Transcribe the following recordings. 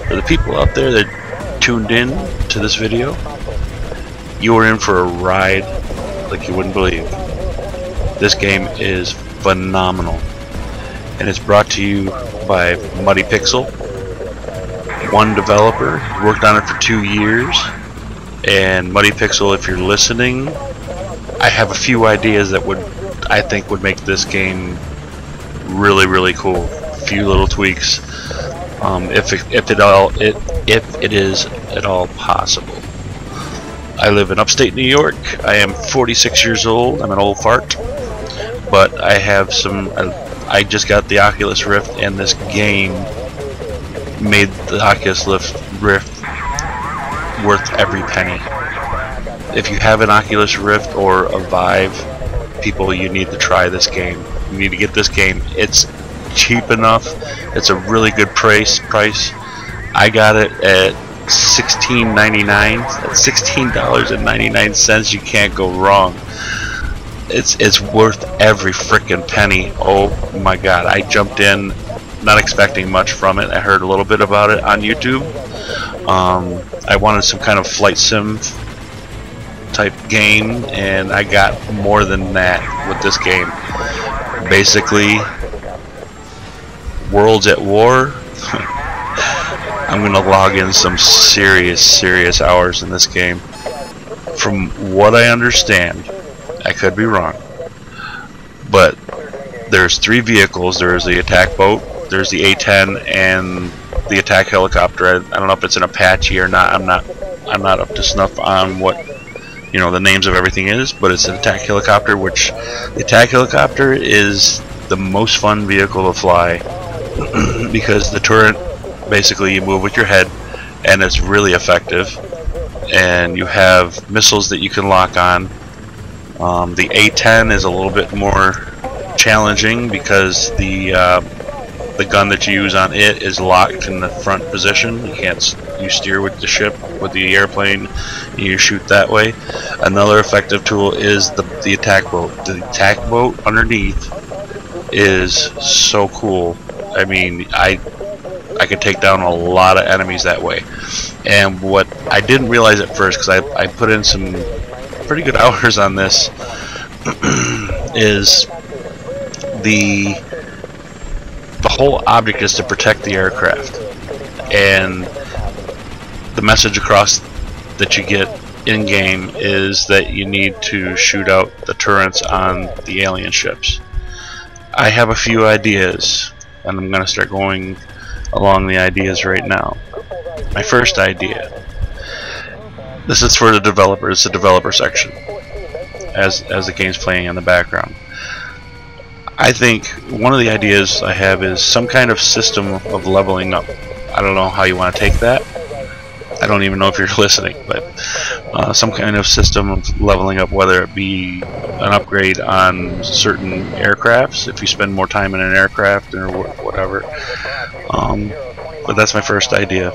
For the people out there that tuned in to this video, you are in for a ride like you wouldn't believe. This game is phenomenal, and it's brought to you by Muddy Pixel. One developer worked on it for 2 years, and Muddy Pixel, if you're listening, I have a few ideas that I think would make this game really cool. A few little tweaks, if it is at all possible. I live in upstate New York. I am 46 years old. I'm an old fart, but I have some. I just got the Oculus Rift, and this game made the Oculus Rift worth every penny. If you have an Oculus Rift or a Vive, people, you need to try this game. You need to get this game. It's cheap enough. It's a really good price. I got it at $16.99. That's $16.99. You can't go wrong. It's worth every frickin' penny. Oh my god, I jumped in not expecting much from it. I heard a little bit about it on YouTube. I wanted some kind of flight sim type game, and I got more than that with this game. Basically, worlds at war. I'm gonna log in some serious hours in this game. From what I understand, I could be wrong, but there's 3 vehicles. There's the attack boat, there's the A-10, and the attack helicopter. I don't know if it's an Apache or not. I'm not up to snuff on what the names of everything is, but it's an attack helicopter, which the attack helicopter is the most fun vehicle to fly because the turret, basically you move with your head, and it's really effective, and you have missiles that you can lock on. The A-10 is a little bit more challenging because the gun that you use on it is locked in the front position. You steer with the ship, with the airplane, and you shoot that way. Another effective tool is the attack boat. The attack boat underneath is so cool. I mean, I could take down a lot of enemies that way. And what I didn't realize at first, because I put in some pretty good hours on this, is the whole object is to protect the aircraft, and the message across that you get in game is that you need to shoot out the turrets on the alien ships. I have a few ideas, and I'm going to start going along the ideas right now. My first idea, this is for the developers, the developer section, as the game's playing in the background. I think one of the ideas I have is some kind of system of leveling up. I don't know how you want to take that. I don't even know if you're listening, but some kind of system of leveling up, whether it be an upgrade on certain aircrafts, if you spend more time in an aircraft or whatever. But that's my first idea.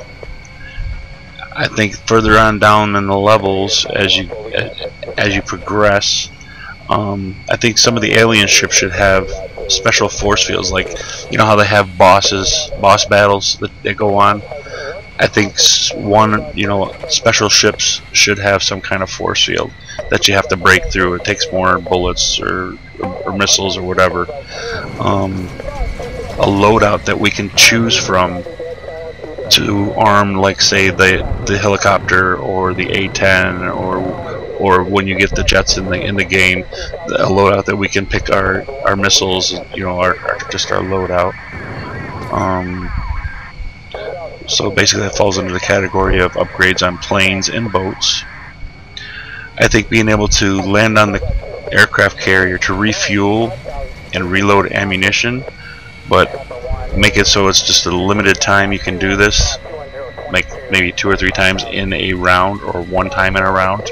I think further on down in the levels, as you progress, I think some of the alien ships should have special force fields, like how they have boss battles that go on. I think special ships should have some kind of force field that you have to break through. It takes more bullets or missiles or whatever. A loadout that we can choose from to arm, like say the helicopter or the A-10, or when you get the jets in the game, a loadout that we can pick our missiles, just our loadout. So basically that falls under the category of upgrades on planes and boats. I think being able to land on the aircraft carrier to refuel and reload ammunition, but make it so it's just a limited time you can do this. Like maybe 2 or 3 times in a round, or 1 time in a round.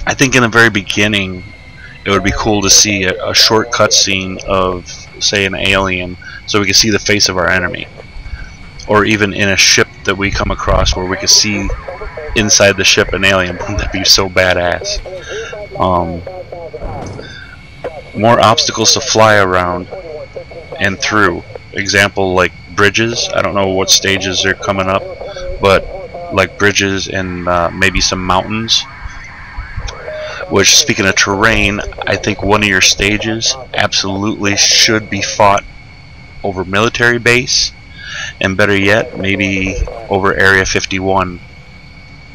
I think in the very beginning it would be cool to see a short cutscene of, say, an alien, so we can see the face of our enemy, or even in a ship that we come across where we can see inside the ship an alien. That'd be so badass. More obstacles to fly around and through. Example, like bridges. I don't know what stages are coming up, but like bridges and maybe some mountains. Which, speaking of terrain, I think one of your stages absolutely should be fought over military base, and better yet, maybe over Area 51.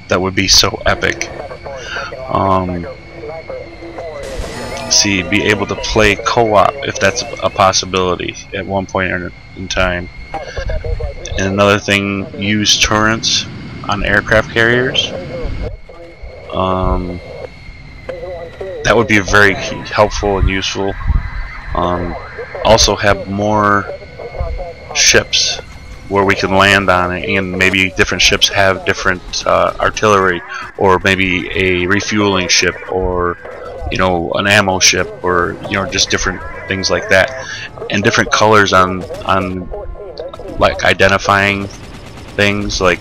That would be so epic. See, be able to play co-op if that's a possibility at one point in time. And another thing, use turrets on aircraft carriers. That would be very helpful and useful. Also have more ships where we can land on it, and maybe different ships have different artillery, or maybe a refueling ship, or an ammo ship, or just different things like that, and different colors on like identifying things, like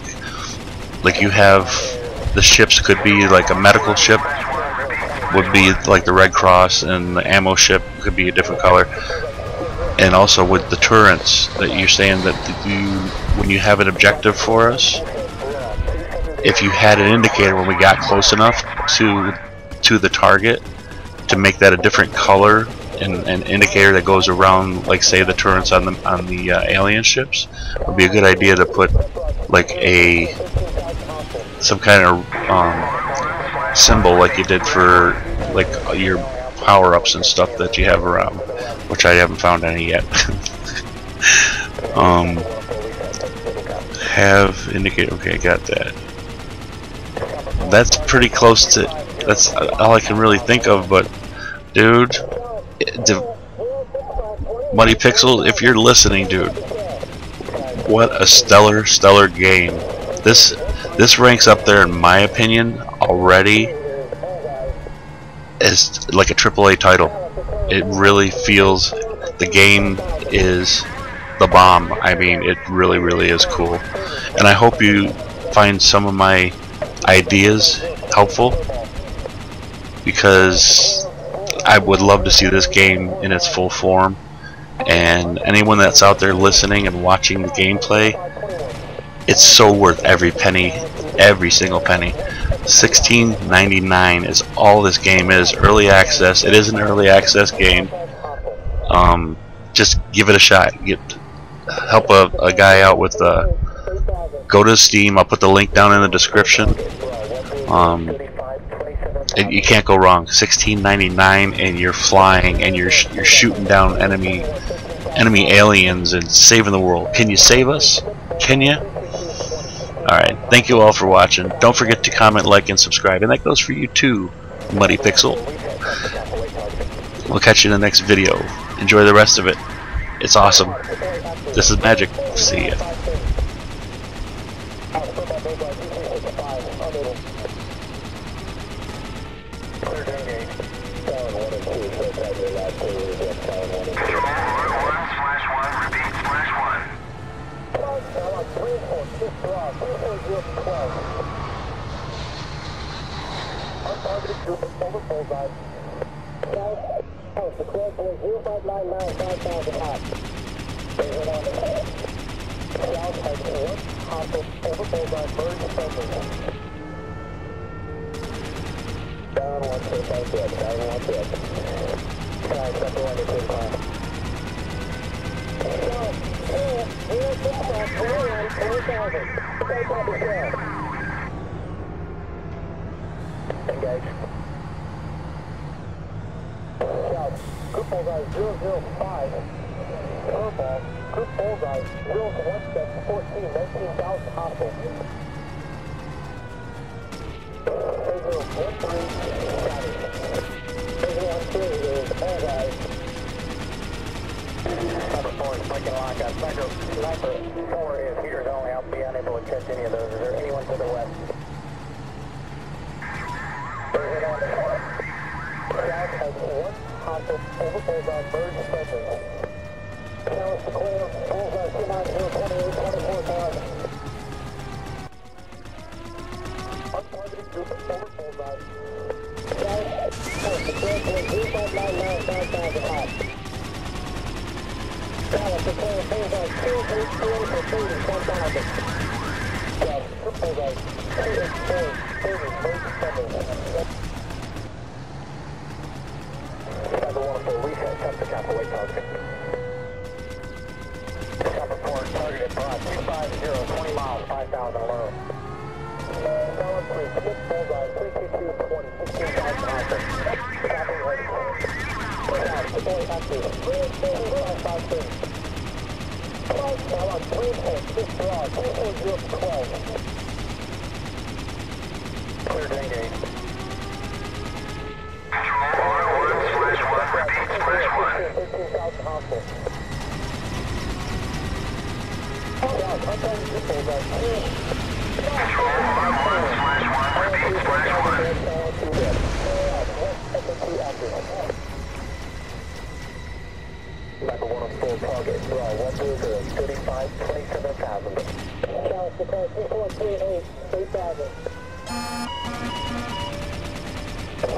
you have the ships could be like a medical ship would be like the Red Cross, and the ammo ship could be a different color. And also with the turrets, that you're saying that when you have an objective for us, if you had an indicator when we got close enough to the target to make that a different color, and an indicator that goes around, like say the turrets on the alien ships, would be a good idea to put like some kind of symbol like you did for like your power-ups and stuff that you have around, which I haven't found any yet. Have indicator. Okay, I got that. That's pretty close to. That's all I can really think of. But dude, Muddy Pixel, if you're listening, dude, what a stellar game. This ranks up there in my opinion already as like a AAA title. It really feels the game is the bomb. I mean, it really is cool, and I hope you find some of my ideas helpful, because I would love to see this game in its full form. And anyone that's out there listening and watching the gameplay, it's so worth every penny, every single penny. $16.99 is all this game is. Early access. It is an early access game. Just give it a shot. Help a guy out with go to Steam. I'll put the link down in the description. You can't go wrong. $16.99, and you're flying, and you're shooting down enemy aliens and saving the world. Can you save us? Can you? Alright, thank you all for watching. Don't forget to comment, like, and subscribe. And that goes for you too, Muddy Pixel. We'll catch you in the next video. Enjoy the rest of it. It's awesome. This is magic. See ya. Engage. Group bullseye 005. Curveball. Group bullseye 0-1 14, 19,000 hospital. 013. Got it. 013 is bullseye. lock. Sniper 4 is heaters only. I'll be unable to catch any of those. Is there anyone to the west? There's it on the corner. South has one hostile over bullseye, bird suspended. South to clear, bullseye 290, 24,000. Untargeted group over bullseye. South to clear, 0599, 5,000 hot. South to clear, bullseye 284 for 30, 10,000. South to bullseye 284, 30, bird suspended. Reset, come to Chopper, wait target. Chopper 4, targeted broad, 250, 20 miles, 5,000 low. Solid 3, commit bullseye, 322, 20, 16,000 hostile. Chopper ready. South, deploy active, 355, 5, now on 3 and 6 broad, 240, 12. Clear to engage. 15,000 hostile. South, untargeted group bullseye, 104 target, draw 100, 35, 27,000. South, declare 2438, 8,000.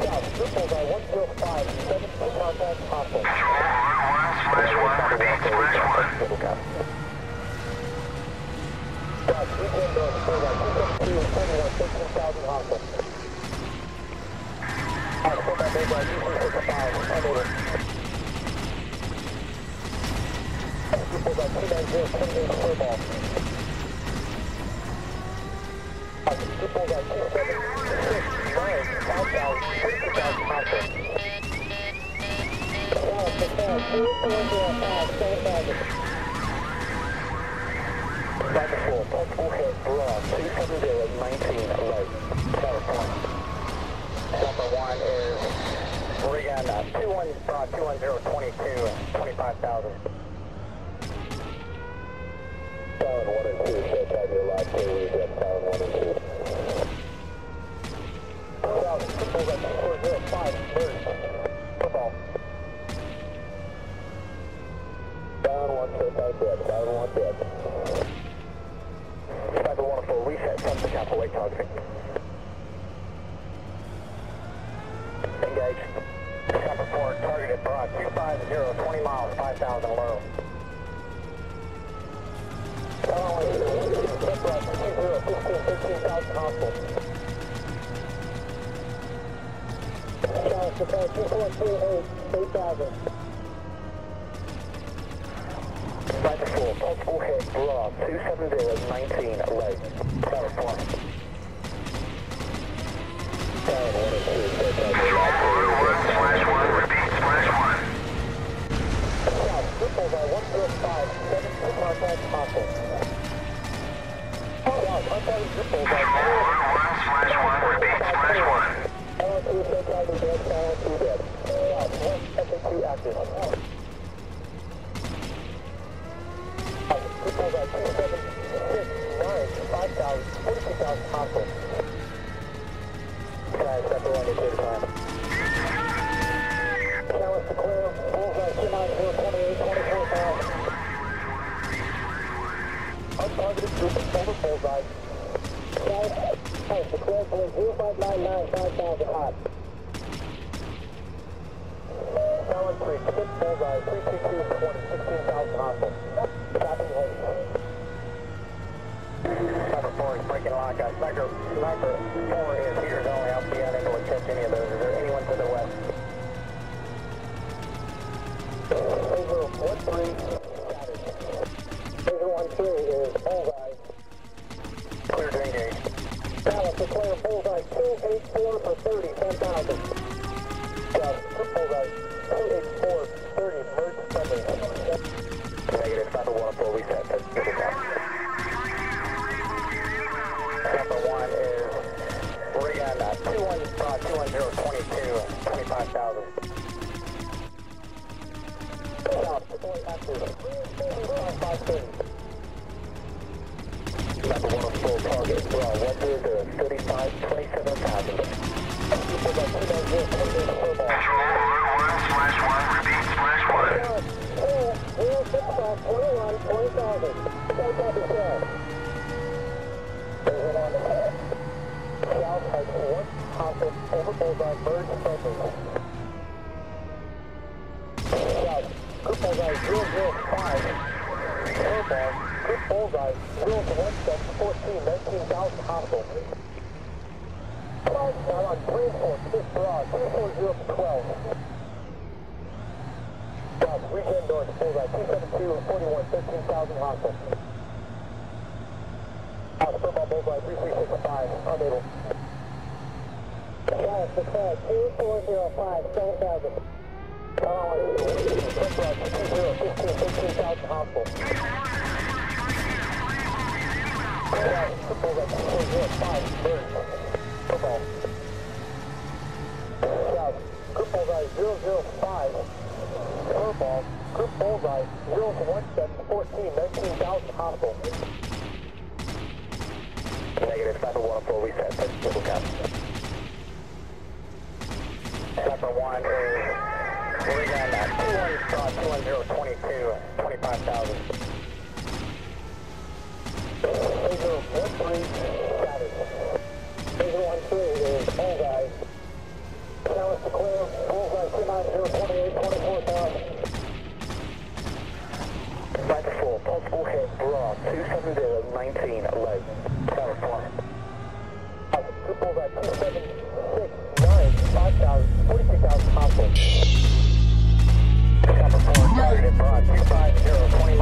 South, group bullseye 105, 7 contact hostile. South, weekend north, bullseye 272, 21, 15,000 hostile. Hostile by bullseye 265, unable. Bullseye 290, 28, clear ball. Bullseye 276, 9, 5,000, 50,000 hostile. South, declare 4405, 7,000. Sniper 4, multiple hit, broad, 270, 19, low. Tower point. Chopper 1 is Regan, 210, 22, 25,000. Tower 1 and 2, so tag your last 2, Regan, Tower 1 and 2. South, bullseye 2405, bird. Football. Down 1, so tag dead, down 1 dead. Sniper 104, reset, come to Chopper, wait targeting. Engage. Chopper 4, targeted broad, 250, 20 miles, 5,000 low. Step right, 15,000 hostile. South, declare 2438, 8,000. Sniper 4, multiple hit, broad, 270, 19, low. Tower 4. Tower 1 and 2, so tag your last 2, repeat, splash 1. South, group bullseye 105, 7, contact hostile. South, untargeted group bullseye 1, repeat, splash 1. LS2, so tag your dead, LS2 dead. South, 1, SN2 active. Group bullseye 276, 9, 5,000, 42,000 hostile. Guys, Chopper 1, you're clear to climb. Challenge to clear, bullseye 290, 28, 24,000. Untargeted group over bullseye. South, to clear, 0599, 5,000 hot. Challenge 3, commit bullseye, 322, 20, 16,000 hostile. Copy, heavy. Chopper 4 is breaking lock. Sniper 4 is heaters only. I'll be unable to catch any of those. Is there anyone to the west? Over 1-3, scattered. Over 1-3 is bullseye. Clear to engage. Dallas, declare bullseye 284 for 30, 10,000. South, bullseye 284, 30, merge suspended. Negative, Sniper 104, reset. That's good enough. Chopper 1 is Regan, 210, 22, 25,000. South, deploy active. 530. Number 1 on full target. Bra 135, 27,000. People got 290, 28 furball. Visual alert 1/1, repeat /1. 065, 21, 20,000. South copy south. There's one on the head. South has 1 hostile over bullseye, merge friendly. South, group bullseye 005. Furball, group bullseye 0-1-7, 14, 19,000 hostile. Now on 3-4, 6 bra, 340-12. South, regen north, bullseye 272, 41, 13,000 hostile. South, furball bullseye 3365, unable. South, the crowd 2405, 7,000. South, 15, 15,000 hostile. South, bullseye 2405, burn. Football. South, group bullseye 005. Furball, group bullseye 0-1-7, 14, 19,000 hostile. Negative, Sniper 1 full reset, triple cap. Sniper 1 is moving on 210-22, 25,000. Laser 13 status. Laser 13 is bullseye. Challenge to clear, bullseye 290, 28, 24,000. Sniper 4, possible hit, bra 270, 19, low. Tower 4. Group bullseye 276, 9, 5,000, 46,000 hostile. Sniper 4, targeted bra 250, 20.